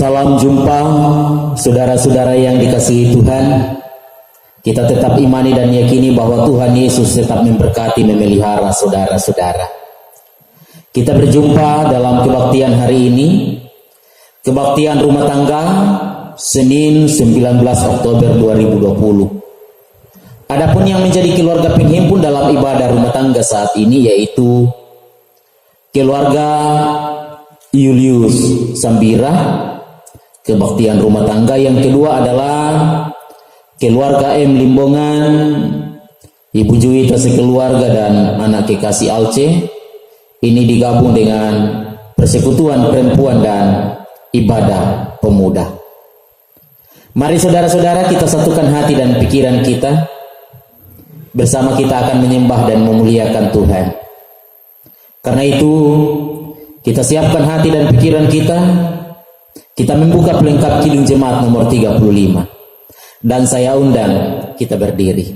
Salam jumpa saudara-saudara yang dikasihi Tuhan. Kita tetap imani dan yakini bahwa Tuhan Yesus tetap memberkati, memelihara saudara-saudara. Kita berjumpa dalam kebaktian hari ini, kebaktian rumah tangga Senin 19 Oktober 2020. Adapun yang menjadi keluarga penghimpun dalam ibadah rumah tangga saat ini yaitu keluarga Julius Sambira. Kebaktian rumah tangga yang kedua adalah keluarga M Limbongan, Ibu Juwita sekeluarga dan anak kekasih Alce. Ini digabung dengan persekutuan perempuan dan ibadah pemuda. Mari saudara-saudara kita satukan hati dan pikiran kita. Bersama kita akan menyembah dan memuliakan Tuhan. Karena itu kita siapkan hati dan pikiran kita. Kita membuka pelengkap Kidung Jemaat nomor 35. Dan saya undang kita berdiri.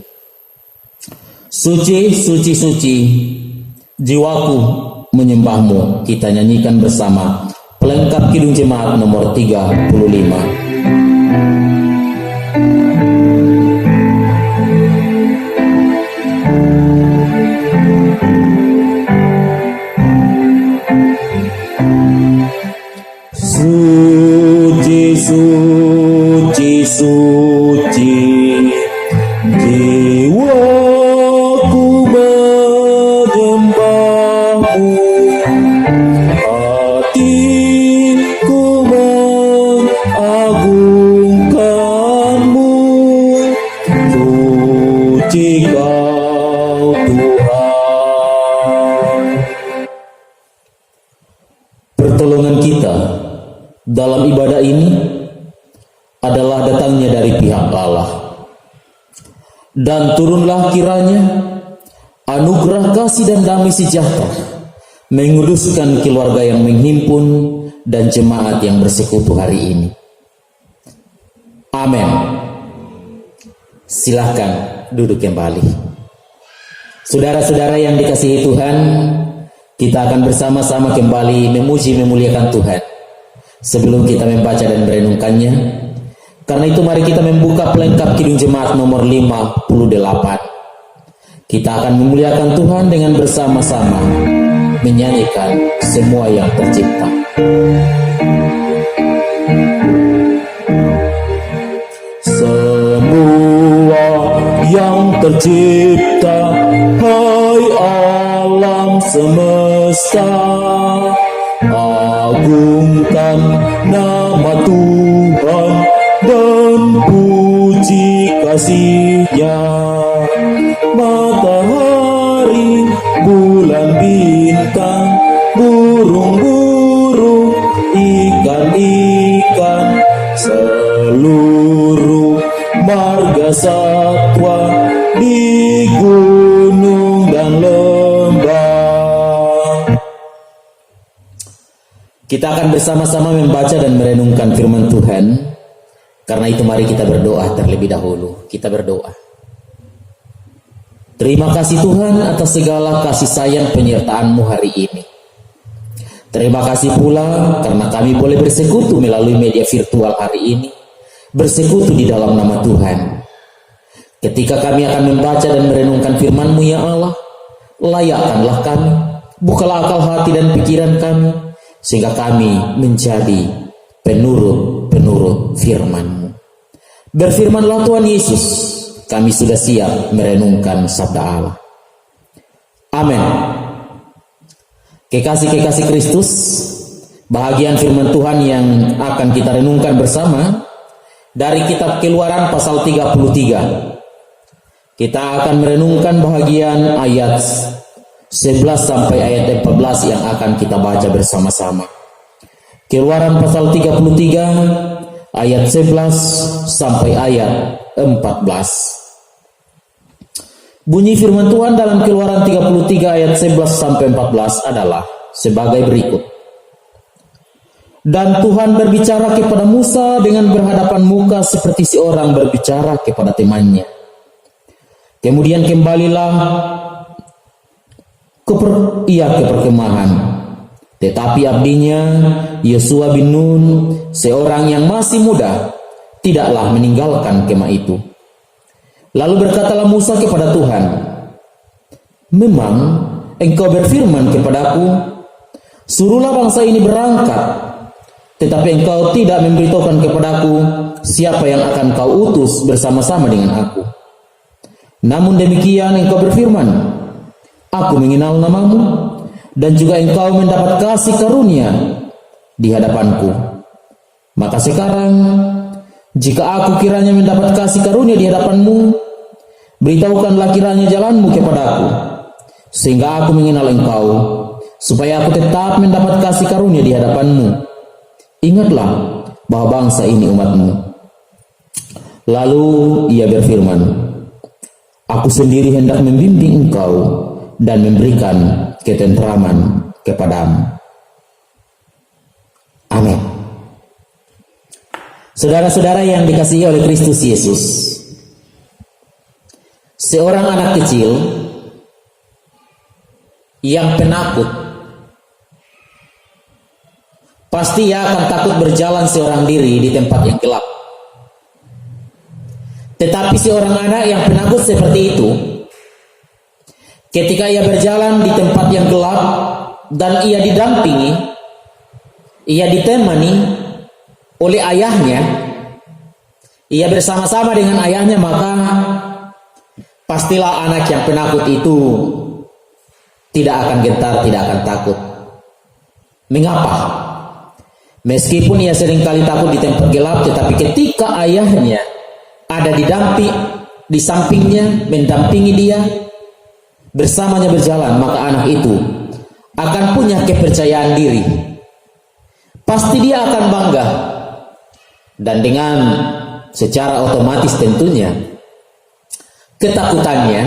Suci, suci, suci, jiwaku menyembahmu. Kita nyanyikan bersama pelengkap Kidung Jemaat nomor 35. Suci, suci, jiwaku menyembahmu, hatiku mengagungkanmu, suci Kau Tuhan. Pertolongan kita dalam ibadah ini adalah datangnya dari pihak Allah. Dan turunlah kiranya anugerah kasih dan damai sejahtera menguduskan keluarga yang menghimpun dan jemaat yang bersekutu hari ini. Amin. Silahkan duduk kembali. Saudara-saudara yang dikasihi Tuhan, kita akan bersama-sama kembali memuji memuliakan Tuhan. Sebelum kita membaca dan merenungkannya, karena itu mari kita membuka pelengkap Kidung Jemaat nomor 58. Kita akan memuliakan Tuhan dengan bersama-sama menyanyikan semua yang tercipta. Semua yang tercipta, hai alam semesta, agungkan nama Tuhan dan puji kasih-Nya. Matahari, bulan, bintang, burung-burung, ikan-ikan, seluruh marga satwa di gunung dan lembah. Kita akan bersama-sama membaca dan merenungkan firman Tuhan. Karena itu mari kita berdoa terlebih dahulu. Kita berdoa. Terima kasih Tuhan atas segala kasih sayang penyertaan-Mu hari ini. Terima kasih pula karena kami boleh bersekutu melalui media virtual hari ini. Bersekutu di dalam nama Tuhan. Ketika kami akan membaca dan merenungkan firman-Mu ya Allah, layakkanlah kami. Bukalah akal hati dan pikiran kami, sehingga kami menjadi penurut firman-Mu. Berfirmanlah Tuhan Yesus, kami sudah siap merenungkan sabda Allah. Amin. Kekasih-kekasih Kristus, bahagian firman Tuhan yang akan kita renungkan bersama dari kitab Keluaran pasal 33. Kita akan merenungkan bahagian ayat 11 sampai ayat 14 yang akan kita baca bersama-sama. Keluaran pasal 33 ayat 11 sampai ayat 14. Bunyi firman Tuhan dalam Keluaran 33 ayat 11 sampai 14 adalah sebagai berikut. Dan Tuhan berbicara kepada Musa dengan berhadapan muka seperti seorang berbicara kepada temannya. Kemudian kembalilah ke perkemahan. Tetapi abdinya Yosua bin Nun, seorang yang masih muda, tidaklah meninggalkan kemah itu. Lalu berkatalah Musa kepada Tuhan, memang engkau berfirman kepadaku, suruhlah bangsa ini berangkat, tetapi engkau tidak memberitahukan kepadaku siapa yang akan kau utus bersama-sama dengan aku. Namun demikian engkau berfirman, aku mengenal namamu, dan juga engkau mendapat kasih karunia di hadapanku. Maka sekarang, jika aku kiranya mendapat kasih karunia di hadapanmu, beritahukanlah kiranya jalanmu kepadaku, sehingga aku mengenal engkau, supaya aku tetap mendapat kasih karunia di hadapanmu. Ingatlah bahwa bangsa ini umatmu. Lalu ia berfirman, aku sendiri hendak membimbing engkau dan memberikan ketentraman kepadamu. Amin. Saudara-saudara yang dikasihi oleh Kristus Yesus, seorang anak kecil yang penakut, pasti ia akan takut berjalan seorang diri di tempat yang gelap. Tetapi seorang anak yang penakut seperti itu, ketika ia berjalan di tempat yang gelap dan ia didampingi, ia ditemani oleh ayahnya, ia bersama-sama dengan ayahnya, maka pastilah anak yang penakut itu tidak akan gentar, tidak akan takut. Mengapa? Meskipun ia seringkali takut di tempat gelap, tetapi ketika ayahnya ada di sampingnya, mendampingi dia, bersamanya berjalan, maka anak itu akan punya kepercayaan diri. Pasti dia akan bangga, dan dengan secara otomatis tentunya ketakutannya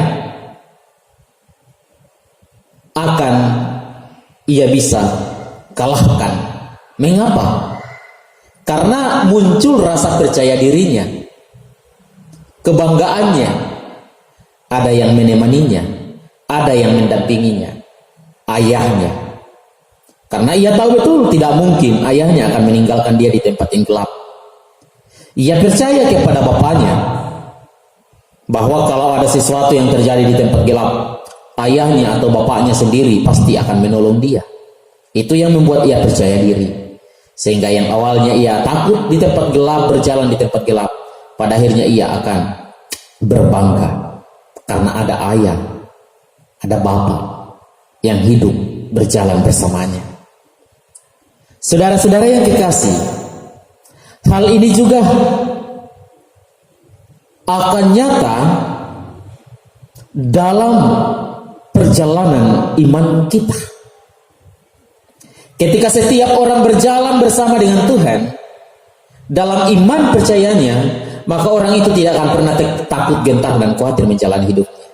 akan ia bisa kalahkan. Mengapa? Karena muncul rasa percaya dirinya, kebanggaannya. Ada yang menemaninya, ada yang mendampinginya, ayahnya. Karena ia tahu betul tidak mungkin ayahnya akan meninggalkan dia di tempat yang gelap. Ia percaya kepada bapaknya bahwa kalau ada sesuatu yang terjadi di tempat gelap, ayahnya atau bapaknya sendiri pasti akan menolong dia. Itu yang membuat ia percaya diri. Sehingga yang awalnya ia takut di tempat gelap, berjalan di tempat gelap, pada akhirnya ia akan berbangga karena ada ayah, ada bapak yang hidup berjalan bersamanya. Saudara-saudara yang kekasih, hal ini juga akan nyata dalam perjalanan iman kita. Ketika setiap orang berjalan bersama dengan Tuhan dalam iman percayanya, maka orang itu tidak akan pernah takut, gentar, dan khawatir menjalani hidupnya.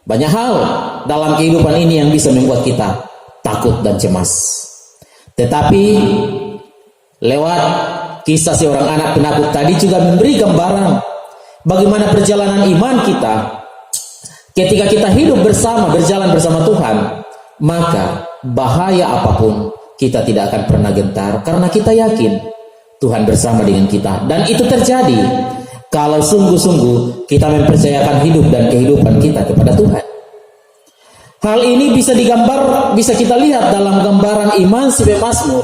Banyak hal dalam kehidupan ini yang bisa membuat kita takut dan cemas. Tetapi lewat kisah seorang anak penakut tadi juga memberi gambaran bagaimana perjalanan iman kita. Ketika kita hidup bersama, berjalan bersama Tuhan, maka bahaya apapun kita tidak akan pernah gentar, karena kita yakin Tuhan bersama dengan kita. Dan itu terjadi kalau sungguh-sungguh kita mempercayakan hidup dan kehidupan kita kepada Tuhan. Hal ini bisa kita lihat dalam gambaran iman si pemazmur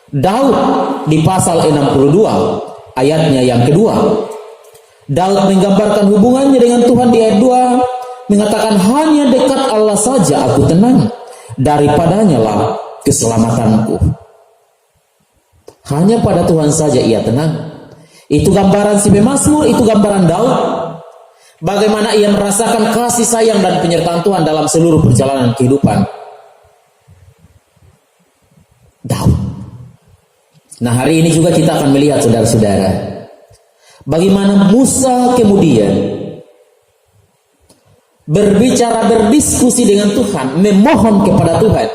Daud di pasal 62 ayatnya yang kedua. Daud menggambarkan hubungannya dengan Tuhan di ayat 2, mengatakan, hanya dekat Allah saja aku tenang, daripadanya lah keselamatanku. Hanya pada Tuhan saja ia tenang. Itu gambaran si pemazmur, itu gambaran Daud. Bagaimana ia merasakan kasih sayang dan penyertaan Tuhan dalam seluruh perjalanan kehidupan Daud. Nah, hari ini juga kita akan melihat, saudara-saudara, bagaimana Musa kemudian berbicara, berdiskusi dengan Tuhan, memohon kepada Tuhan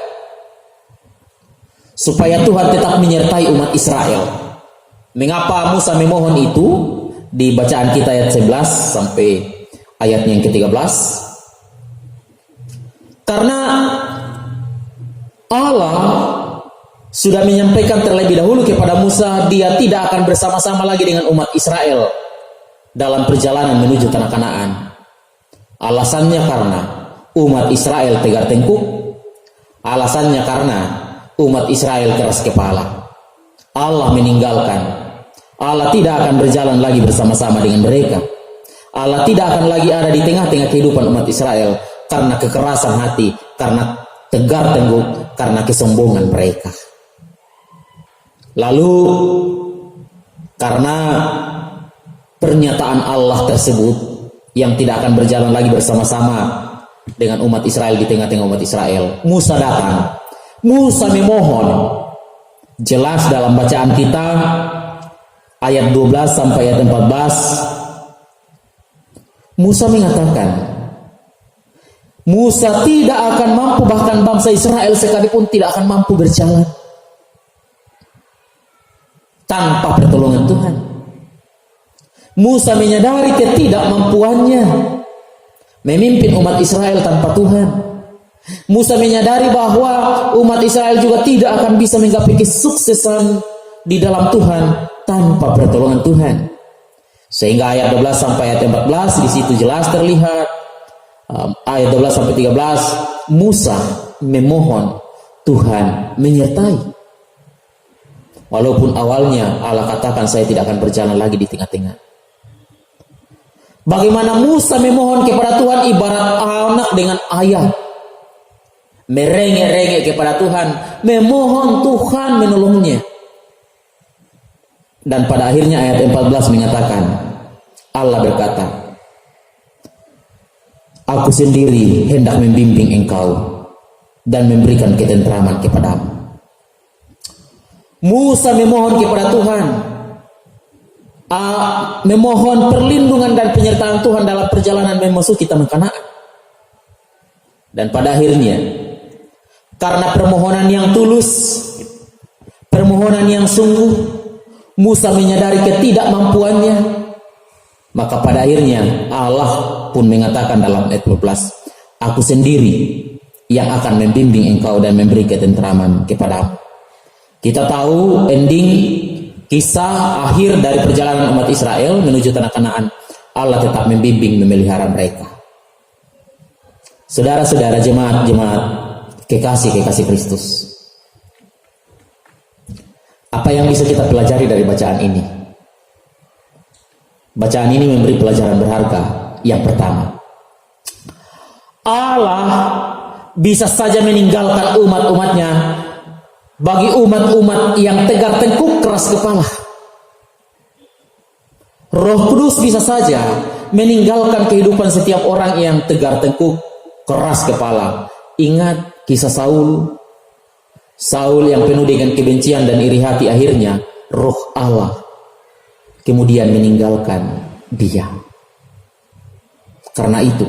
supaya Tuhan tetap menyertai umat Israel. Mengapa Musa memohon itu? Di bacaan kita ayat 11 sampai ayatnya yang ke-13. Karena Allah sudah menyampaikan terlebih dahulu kepada Musa, dia tidak akan bersama-sama lagi dengan umat Israel dalam perjalanan menuju tanah Kanaan. Alasannya karena umat Israel tegar tengkuk. Alasannya karena umat Israel keras kepala. Allah meninggalkan. Allah tidak akan berjalan lagi bersama-sama dengan mereka. Allah tidak akan lagi ada di tengah-tengah kehidupan umat Israel karena kekerasan hati, karena tegar tengkuk, karena kesombongan mereka. Lalu karena pernyataan Allah tersebut yang tidak akan berjalan lagi bersama-sama dengan umat Israel di tengah-tengah umat Israel, Musa datang. Musa memohon. Jelas dalam bacaan kita ayat 12 sampai ayat 14, Musa mengatakan, Musa tidak akan mampu, bahkan bangsa Israel sekalipun tidak akan mampu berjalan tanpa pertolongan Tuhan. Musa menyadari ketidakmampuannya memimpin umat Israel tanpa Tuhan. Musa menyadari bahwa umat Israel juga tidak akan bisa menggapai kesuksesan di dalam Tuhan tanpa pertolongan Tuhan. Sehingga ayat 12 sampai ayat 14 di situ jelas terlihat, ayat 12 sampai 13, Musa memohon Tuhan menyertai. Walaupun awalnya Allah katakan saya tidak akan berjalan lagi di tengah-tengah. Bagaimana Musa memohon kepada Tuhan ibarat anak dengan ayah. Merengek-rengek kepada Tuhan, memohon Tuhan menolongnya. Dan pada akhirnya ayat 14 mengatakan, Allah berkata, Aku sendiri hendak membimbing engkau dan memberikan ketentraman kepadamu. Musa memohon kepada Tuhan, memohon perlindungan dan penyertaan Tuhan dalam perjalanan memasuki tanah Kanaan. Dan pada akhirnya, karena permohonan yang tulus, permohonan yang sungguh, Musa menyadari ketidakmampuannya, maka pada akhirnya Allah pun mengatakan dalam ayat 12, Aku sendiri yang akan membimbing engkau dan memberi ketentraman kepadamu. Kita tahu ending kisah akhir dari perjalanan umat Israel menuju tanah Kanaan. Allah tetap membimbing, memelihara mereka. Saudara-saudara, jemaat-jemaat kekasih-kekasih Kristus, apa yang bisa kita pelajari dari bacaan ini? Bacaan ini memberi pelajaran berharga. Yang pertama, Allah bisa saja meninggalkan umat-umatnya bagi umat-umat yang tegar tengkuk, keras kepala. Roh Kudus bisa saja meninggalkan kehidupan setiap orang yang tegar tengkuk, keras kepala. Ingat kisah Saul yang penuh dengan kebencian dan iri hati, akhirnya roh Allah kemudian meninggalkan dia. Karena itu,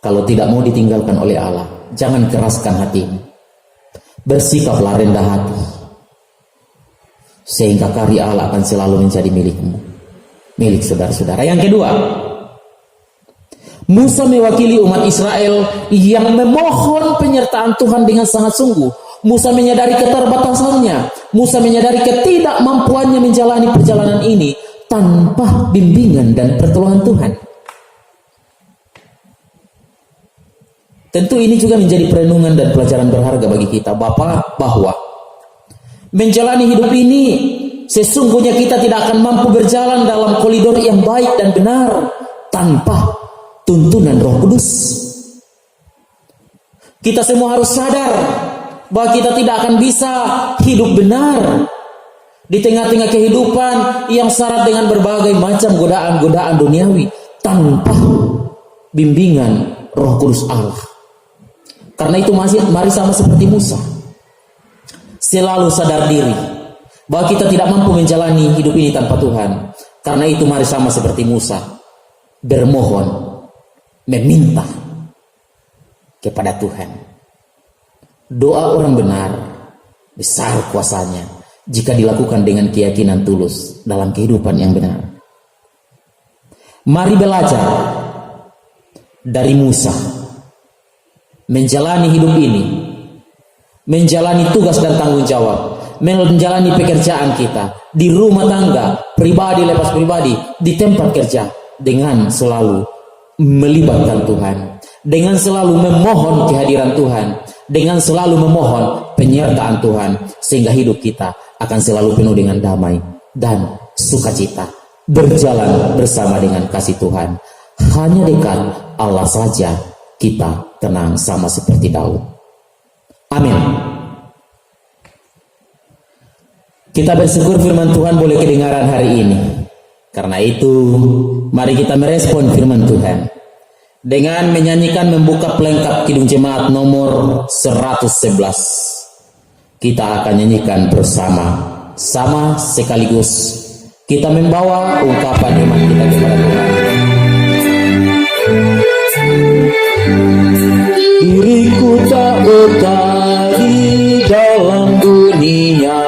kalau tidak mau ditinggalkan oleh Allah, jangan keraskan hatimu. Bersikaplah rendah hati, sehingga karya Allah akan selalu menjadi milikmu, milik saudara-saudara. Yang kedua, Musa mewakili umat Israel yang memohon penyertaan Tuhan dengan sangat sungguh. Musa menyadari keterbatasannya. Musa menyadari ketidakmampuannya menjalani perjalanan ini tanpa bimbingan dan pertolongan Tuhan. Tentu ini juga menjadi perenungan dan pelajaran berharga bagi kita, Bapak, bahwa menjalani hidup ini sesungguhnya kita tidak akan mampu berjalan dalam koridor yang baik dan benar tanpa tuntunan Roh Kudus. Kita semua harus sadar bahwa kita tidak akan bisa hidup benar di tengah-tengah kehidupan yang syarat dengan berbagai macam godaan-godaan duniawi tanpa bimbingan Roh Kudus Allah. Karena itu mari sama seperti Musa, selalu sadar diri bahwa kita tidak mampu menjalani hidup ini tanpa Tuhan. Karena itu mari sama seperti Musa, bermohon, meminta kepada Tuhan. Doa orang benar besar kuasanya jika dilakukan dengan keyakinan tulus dalam kehidupan yang benar. Mari belajar dari Musa menjalani hidup ini, menjalani tugas dan tanggung jawab, menjalani pekerjaan kita di rumah tangga, pribadi lepas pribadi, di tempat kerja, dengan selalu melibatkan Tuhan, dengan selalu memohon kehadiran Tuhan, dengan selalu memohon penyertaan Tuhan, sehingga hidup kita akan selalu penuh dengan damai dan sukacita, berjalan bersama dengan kasih Tuhan. Hanya dekat Allah saja kita tenang, sama seperti Daud. Amin. Kita bersyukur firman Tuhan boleh kedengaran hari ini. Karena itu, mari kita merespon firman Tuhan dengan menyanyikan membuka pelengkap Kidung Jemaat nomor 111. Kita akan nyanyikan bersama, sama sekaligus kita membawa ungkapan iman kita kepada Tuhan. Diriku tak betah di dalam dunia,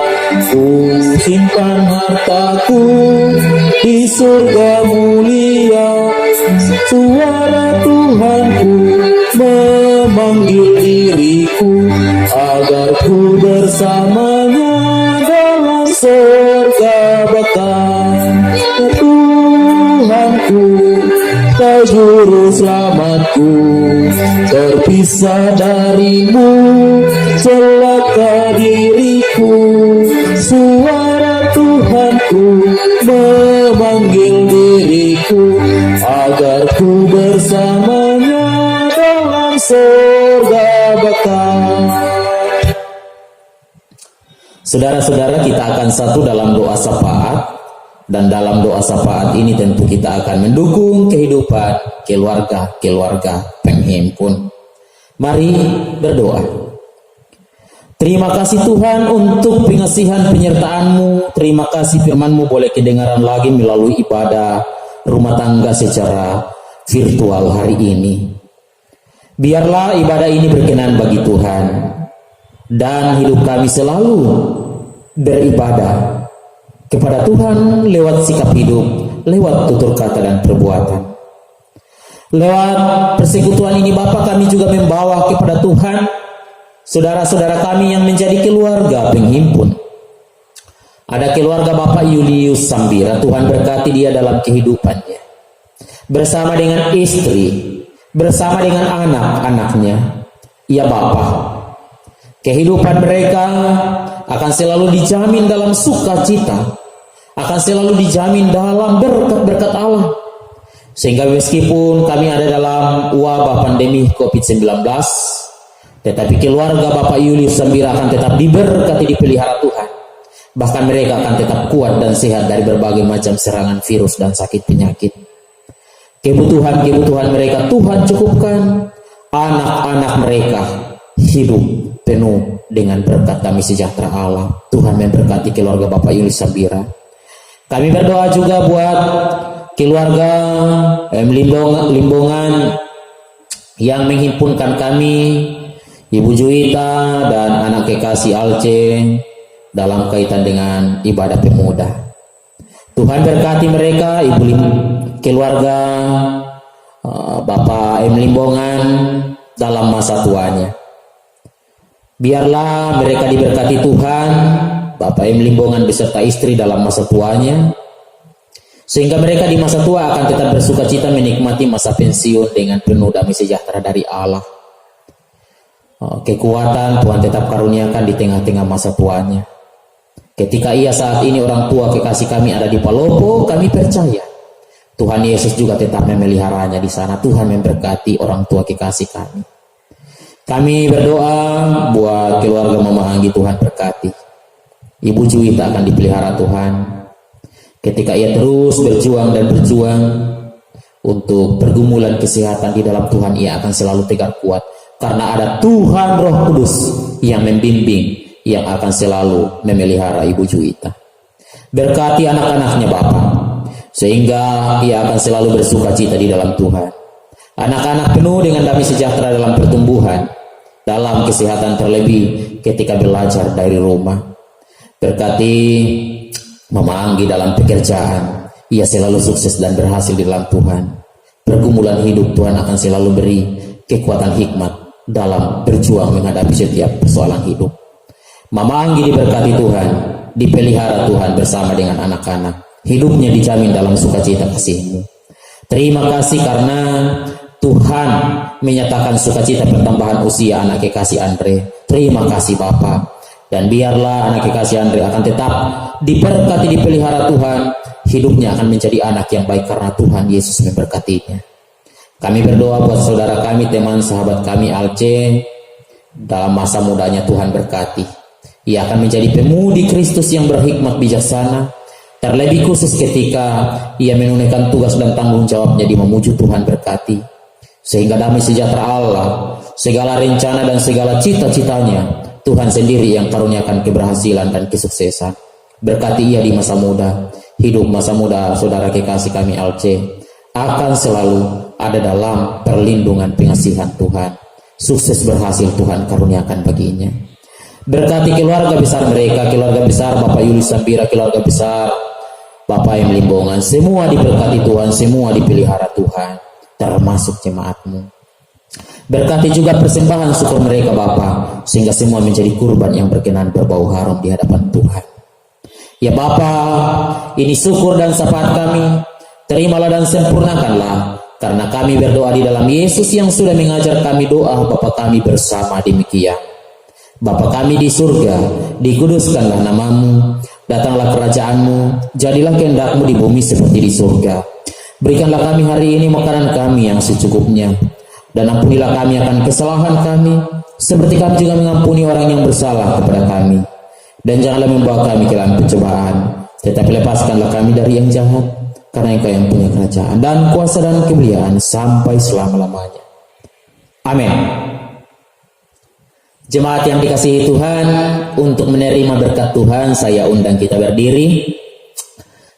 ku simpan hartaku di surga mulia. Suara Tuhanku memanggil diriku agar ku bersamanya dalam surga bakal. Tuhanku, Kau juru selamatku, terpisah darimu celaka diriku. Suara Tuhanku memanggil diriku agar ku bersamanya dalam surga bakal. Saudara-saudara, kita akan satu dalam doa syafaat. Dan dalam doa syafaat ini tentu kita akan mendukung kehidupan keluarga penghimpun. Mari berdoa. Terima kasih Tuhan untuk pengasihan penyertaan-Mu. Terima kasih firman-Mu boleh kedengaran lagi melalui ibadah rumah tangga secara virtual hari ini. Biarlah ibadah ini berkenan bagi Tuhan, dan hidup kami selalu beribadah kepada Tuhan lewat sikap hidup, lewat tutur kata dan perbuatan. Lewat persekutuan ini Bapa, kami juga membawa kepada Tuhan saudara-saudara kami yang menjadi keluarga penghimpun. Ada keluarga Bapak Julius Sambira, Tuhan berkati dia dalam kehidupannya, bersama dengan istri, bersama dengan anak-anaknya. Ya Bapa, kehidupan mereka akan selalu dijamin dalam sukacita, akan selalu dijamin dalam berkat-berkat Allah. Sehingga meskipun kami ada dalam wabah pandemi COVID-19, tetapi keluarga Bapak Julius Sambira akan tetap diberkati, dipelihara Tuhan. Bahkan mereka akan tetap kuat dan sehat dari berbagai macam serangan virus dan sakit penyakit. Kebutuhan mereka Tuhan cukupkan. Anak-anak mereka hidup penuh dengan berkat damai sejahtera Allah. Tuhan memberkati keluarga Bapak Julius Sambira. Kami berdoa juga buat keluarga Limbongan yang menghimpunkan kami, Ibu Juwita dan anak kekasih Alce dalam kaitan dengan ibadah pemuda. Tuhan berkati mereka, keluarga Bapak Limbongan dalam masa tuanya. Biarlah mereka diberkati Tuhan, Bapak Limbongan beserta istri dalam masa tuanya, sehingga mereka di masa tua akan tetap bersuka cita menikmati masa pensiun dengan penuh damai sejahtera dari Allah. Kekuatan Tuhan tetap karuniakan di tengah-tengah masa tuanya. Ketika ia saat ini orang tua kekasih kami ada di Palopo, kami percaya Tuhan Yesus juga tetap memeliharanya di sana. Tuhan memberkati orang tua kekasih kami. Kami berdoa buat keluarga Mama Anggi, Tuhan berkati. Ibu Juwita akan dipelihara Tuhan. Ketika ia terus berjuang untuk pergumulan kesehatan di dalam Tuhan, ia akan selalu tegar kuat. Karena ada Tuhan Roh Kudus yang membimbing, yang akan selalu memelihara Ibu Juwita. Berkati anak-anaknya Bapa, sehingga ia akan selalu bersuka cita di dalam Tuhan. Anak-anak penuh dengan damai sejahtera dalam pertumbuhan, dalam kesehatan, terlebih ketika belajar dari rumah. Berkati Mama Anggi dalam pekerjaan, ia selalu sukses dan berhasil di dalam Tuhan. Pergumulan hidup Tuhan akan selalu beri kekuatan hikmat dalam berjuang menghadapi setiap persoalan hidup. Mama Anggi diberkati Tuhan, dipelihara Tuhan bersama dengan anak-anak. Hidupnya dijamin dalam sukacita kasih-Mu. Terima kasih karena Tuhan menyatakan sukacita pertambahan usia anak kekasih Andre. Terima kasih Bapa. Dan biarlah anak kekasih Andre akan tetap diberkati, dipelihara Tuhan. Hidupnya akan menjadi anak yang baik karena Tuhan Yesus memberkatinya. Kami berdoa buat saudara kami, teman sahabat kami Alce. Dalam masa mudanya Tuhan berkati. Ia akan menjadi pemudi Kristus yang berhikmat bijaksana. Terlebih khusus ketika ia menunaikan tugas dan tanggung jawabnya di memuju Tuhan berkati. Sehingga damai sejahtera Allah, segala rencana dan segala cita-citanya, Tuhan sendiri yang karuniakan keberhasilan dan kesuksesan. Berkati ia di masa muda. Hidup masa muda saudara kekasih kami Alce akan selalu ada dalam perlindungan pengasihan Tuhan. Sukses berhasil Tuhan karuniakan baginya. Berkati keluarga besar mereka, keluarga besar Bapak Yulis Sambira, keluarga besar Bapak yang Limbongan. Semua diberkati Tuhan, semua dipelihara Tuhan, termasuk jemaat-Mu. Berkati juga persembahan syukur mereka Bapa, sehingga semua menjadi kurban yang berkenan berbau harum di hadapan Tuhan. Ya Bapa, ini syukur dan syafaat kami, terimalah dan sempurnakanlah, karena kami berdoa di dalam Yesus yang sudah mengajar kami doa Bapa kami bersama demikian. Bapa kami di surga, dikuduskanlah nama-Mu, datanglah kerajaan-Mu, jadilah kehendak-Mu di bumi seperti di surga. Berikanlah kami hari ini makanan kami yang secukupnya, dan ampunilah kami akan kesalahan kami, seperti kami juga mengampuni orang yang bersalah kepada kami. Dan janganlah membawa kami ke dalam pencobaan, tetapi lepaskanlah kami dari yang jahat, karena Engkau yang punya kerajaan dan kuasa dan kemuliaan sampai selama-lamanya. Amin. Jemaat yang dikasihi Tuhan, untuk menerima berkat Tuhan, saya undang kita berdiri.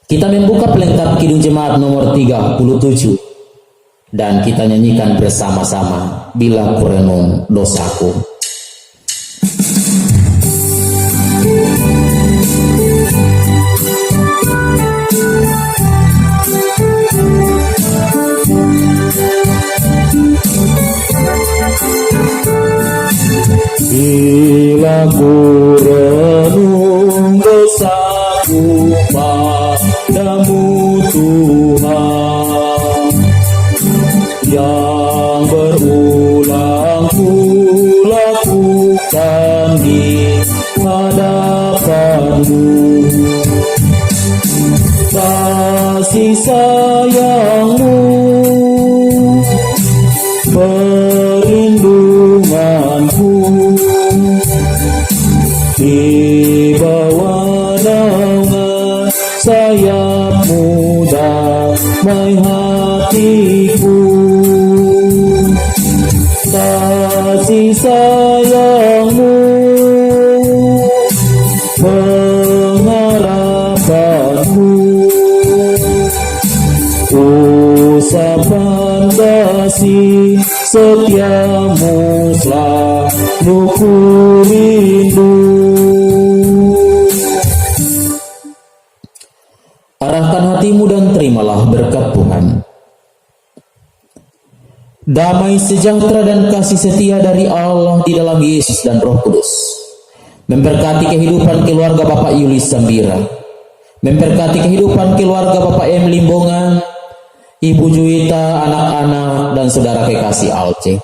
Kita membuka pelengkap Kidung Jemaat nomor 37. Dan kita nyanyikan bersama-sama, Bila Kurenung Dosaku. Bila kurenung dosaku padamu Tuhan, yang berulang ku lakukan di hadapan-Mu. Kasih sayang-Mu, perlindungan-Ku, di bawah naungan sayap-Mu damai hatiku. Kasih sayang-Mu, pengharapan-Mu, usapan kasih setia-Mu selalu ku rindu. Arahkan hatimu dan terimalah berkat Tuhan. Damai sejahtera dan kasih setia dari Allah di dalam Yesus dan Roh Kudus memberkati kehidupan keluarga Bapak Yulis Sambira, memberkati kehidupan keluarga Bapak M. Limbongan, Ibu Juwita, anak-anak, dan saudara kekasih Alce.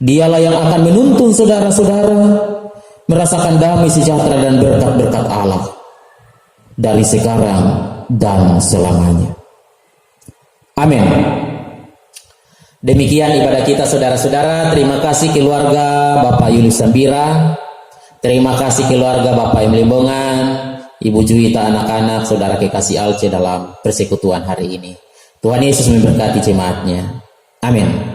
Dialah yang akan menuntun saudara-saudara merasakan damai sejahtera dan berkat-berkat Allah dari sekarang dan selamanya. Amin. Demikian ibadah kita saudara-saudara. Terima kasih keluarga Bapak Yulis Sambira. Terima kasih keluarga Bapak M. Limbongan, Ibu Juwita, anak-anak, saudara kekasih Alce dalam persekutuan hari ini. Tuhan Yesus memberkati jemaatnya. Amin.